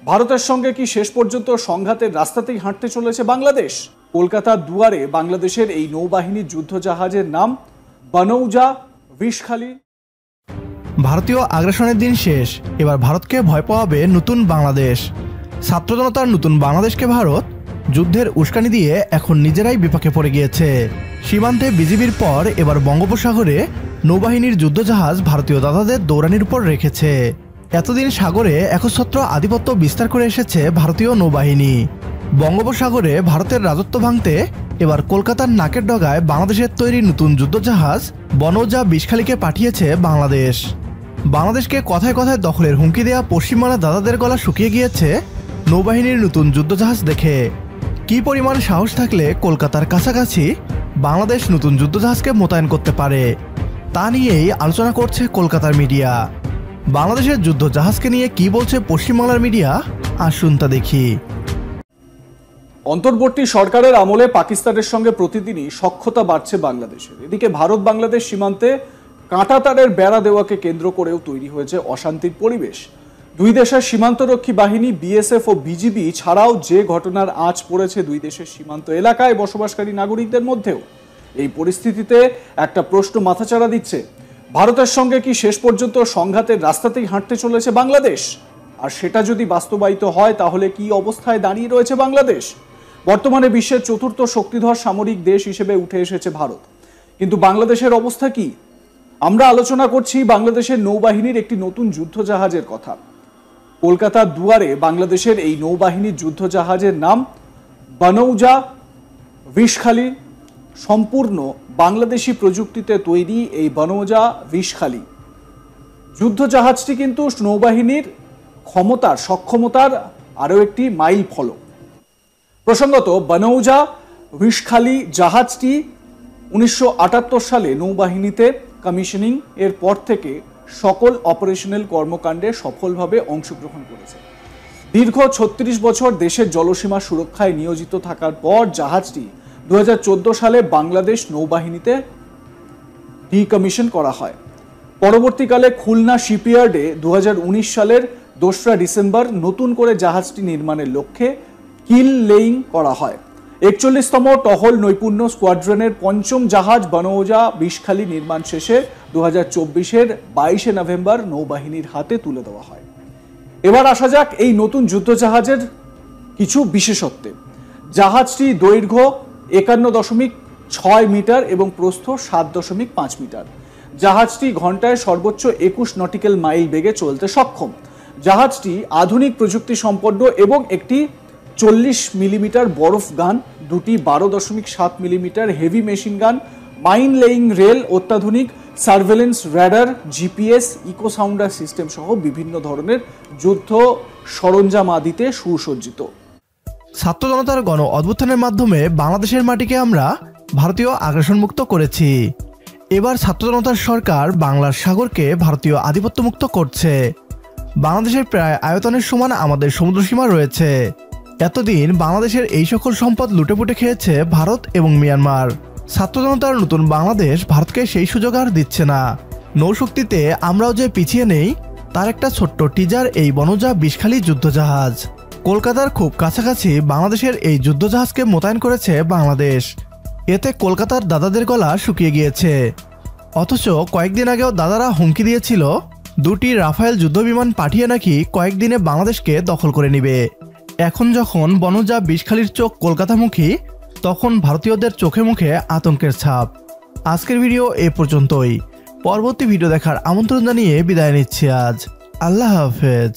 ভারতের সঙ্গে কি শেষ পর্যন্ত সংঘাতের রাস্তাতেই হাঁটতে চলেছে বাংলাদেশ? কলকাতার দুয়ারে বাংলাদেশের এই নৌবাহিনীর যুদ্ধজাহাজের নাম বানৌজা বিষখালী। ভারতীয় আগ্রাসনের দিন শেষ, এবার ভারতকে ভয় পাওয়াবে নতুন বাংলাদেশ। ছাত্র জনতার নতুন বাংলাদেশকে ভারত যুদ্ধের উস্কানি দিয়ে এখন নিজেরাই বিপাকে পড়ে গিয়েছে। সীমান্তে বিজিবির পর এবার বঙ্গোপসাগরে নৌবাহিনীর যুদ্ধজাহাজ ভারতীয় দাদাদের দৌড়ানির উপর রেখেছে। এতদিন সাগরে একচ্ছত্র আধিপত্য বিস্তার করে এসেছে ভারতীয় নৌবাহিনী। বঙ্গোপসাগরে ভারতের রাজত্ব ভাঙতে এবার কলকাতার নাকের ডগায় বাংলাদেশের তৈরি নতুন যুদ্ধজাহাজ বানৌজা বিষখালীকে পাঠিয়েছে বাংলাদেশ। বাংলাদেশকে কথায় কথায় দখলের হুমকি দেওয়া পশ্চিমবাংলার দাদাদের গলা শুকিয়ে গিয়েছে নৌবাহিনীর নতুন যুদ্ধজাহাজ দেখে। কি পরিমাণ সাহস থাকলে কলকাতার কাছাকাছি বাংলাদেশ নতুন যুদ্ধজাহাজকে মোতায়েন করতে পারে, তা নিয়েই আলোচনা করছে কলকাতার মিডিয়া। বাংলাদেশের যুদ্ধজাহাজকে নিয়ে কি বলছে পশ্চিমবাংলার মিডিয়া, আসুন তা দেখি। অন্তর্বর্তী সরকারের আমলে পাকিস্তানের সঙ্গে প্রতিদিনই সখ্যতা বাড়ছে বাংলাদেশের। এদিকে ভারত বাংলাদেশ সীমান্তে কাঁটাতারের বেড়া দেওয়াকে কেন্দ্র করেও তৈরি হয়েছে অশান্তির পরিবেশ। দুই দেশের সীমান্তরক্ষী বাহিনী বিএসএফ ও বিজিবি ছাড়াও যে ঘটনার আঁচ পড়েছে দুই দেশের সীমান্ত এলাকায় বসবাসকারী নাগরিকদের মধ্যেও। এই পরিস্থিতিতে একটা প্রশ্ন মাথাচাড়া দিচ্ছে, ভারতের সঙ্গে কি শেষ পর্যন্ত সংঘাতের রাস্তাতেই হাঁটতে চলেছে বাংলাদেশ? আর সেটা যদি বাস্তবায়িত হয় তাহলে কি অবস্থায় দাঁড়িয়ে রয়েছে বাংলাদেশ? বর্তমানে বিশ্বের চতুর্থ শক্তিধর সামরিক দেশ হিসেবে উঠে এসেছে ভারত, কিন্তু বাংলাদেশের অবস্থা কি? আমরা আলোচনা করছি বাংলাদেশের নৌবাহিনীর একটি নতুন যুদ্ধজাহাজের কথা। কলকাতার দুয়ারে বাংলাদেশের এই নৌবাহিনীর যুদ্ধজাহাজের নাম বানৌজা বিষখালী। সম্পূর্ণ বাংলাদেশি প্রযুক্তিতে তৈরি এই বানৌজা বিষখালী যুদ্ধজাহাজটি কিন্তু নৌবাহিনীর সক্ষমতার আরও একটি মাইল ফলক। প্রসঙ্গত, বানৌজা বিষখালী জাহাজটি 1978 সালে নৌবাহিনীতে কমিশনিং এর পর থেকে সকল অপারেশনাল কর্মকাণ্ডে সফলভাবে অংশগ্রহণ করেছে। দীর্ঘ 36 বছর দেশের জলসীমা সুরক্ষায় নিয়োজিত থাকার পর জাহাজটি 2014 সালে বাংলাদেশ নৌবাহিনীতে ডিকমিশন করা হয়। পরবর্তীকালে খুলনা শিপইয়ার্ডে 2019 সালের 2রা ডিসেম্বর নতুন করে জাহাজটি নির্মাণের লক্ষ্যে কিল লেইং করা হয়। 41তম টহল নৈপুণ্য স্কোয়াড্রনের 5ম জাহাজ বানৌজা বিষখালী নির্মাণ শেষে 2024-এর 22শে নভেম্বর নৌবাহিনীর হাতে তুলে দেওয়া হয়। এবার আসা যাক এই নতুন যুদ্ধজাহাজের কিছু বিশেষত্বে। জাহাজটি দৈর্ঘ্য 51.6 মিটার এবং প্রস্থ 7.5 মিটার। জাহাজটি ঘন্টায় সর্বোচ্চ 21 নটিক্যাল মাইল বেগে চলতে সক্ষম। জাহাজটি আধুনিক প্রযুক্তি সম্পন্ন এবং একটি 40 মিলিমিটার বরফ গান, দুটি 12.7 millimetre heavy machine gun, mine laying rail, অত্যাধুনিক surveillance radar, GPS, echo sounder system সহ বিভিন্ন ধরনের যুদ্ধ সরঞ্জাম আদিতে সুসজ্জিত। ছাত্র জনতার গণ অভ্যুত্থানের মাধ্যমে বাংলাদেশের মাটিকে আমরা ভারতীয় আগ্রাসন মুক্ত করেছি। এবার ছাত্র জনতার সরকার বাংলার সাগরকে ভারতীয় আধিপত্যমুক্ত করছে। বাংলাদেশের প্রায় আয়তনের সমান আমাদের সমুদ্রসীমা রয়েছে। এতদিন বাংলাদেশের এই সকল সম্পদ লুটেপুটে খেয়েছে ভারত এবং মিয়ানমার। ছাত্র জনতার নতুন বাংলাদেশ ভারতকে সেই সুযোগ আর দিচ্ছে না। নৌশক্তিতে আমরাও যে পিছিয়ে নেই তার একটা ছোট্ট টিজার এই বানৌজা বিষখালী যুদ্ধজাহাজ। কলকাতার খুব কাছাকাছি বাংলাদেশের এই যুদ্ধজাহাজকে মোতায়েন করেছে বাংলাদেশ। এতে কলকাতার দাদাদের গলা শুকিয়ে গিয়েছে। অথচ কয়েকদিন আগেও দাদারা হুমকি দিয়েছিল 2টি রাফায়েল যুদ্ধবিমান পাঠিয়ে নাকি কয়েকদিনে বাংলাদেশকে দখল করে নিবে। এখন যখন বানৌজা বিষখালীর চোখ কলকাতামুখী, তখন ভারতীয়দের চোখে মুখে আতঙ্কের ছাপ। আজকের ভিডিও এ পর্যন্তই। পরবর্তী ভিডিও দেখার আমন্ত্রণ জানিয়ে বিদায় নিচ্ছি আজ। আল্লাহ হাফেজ।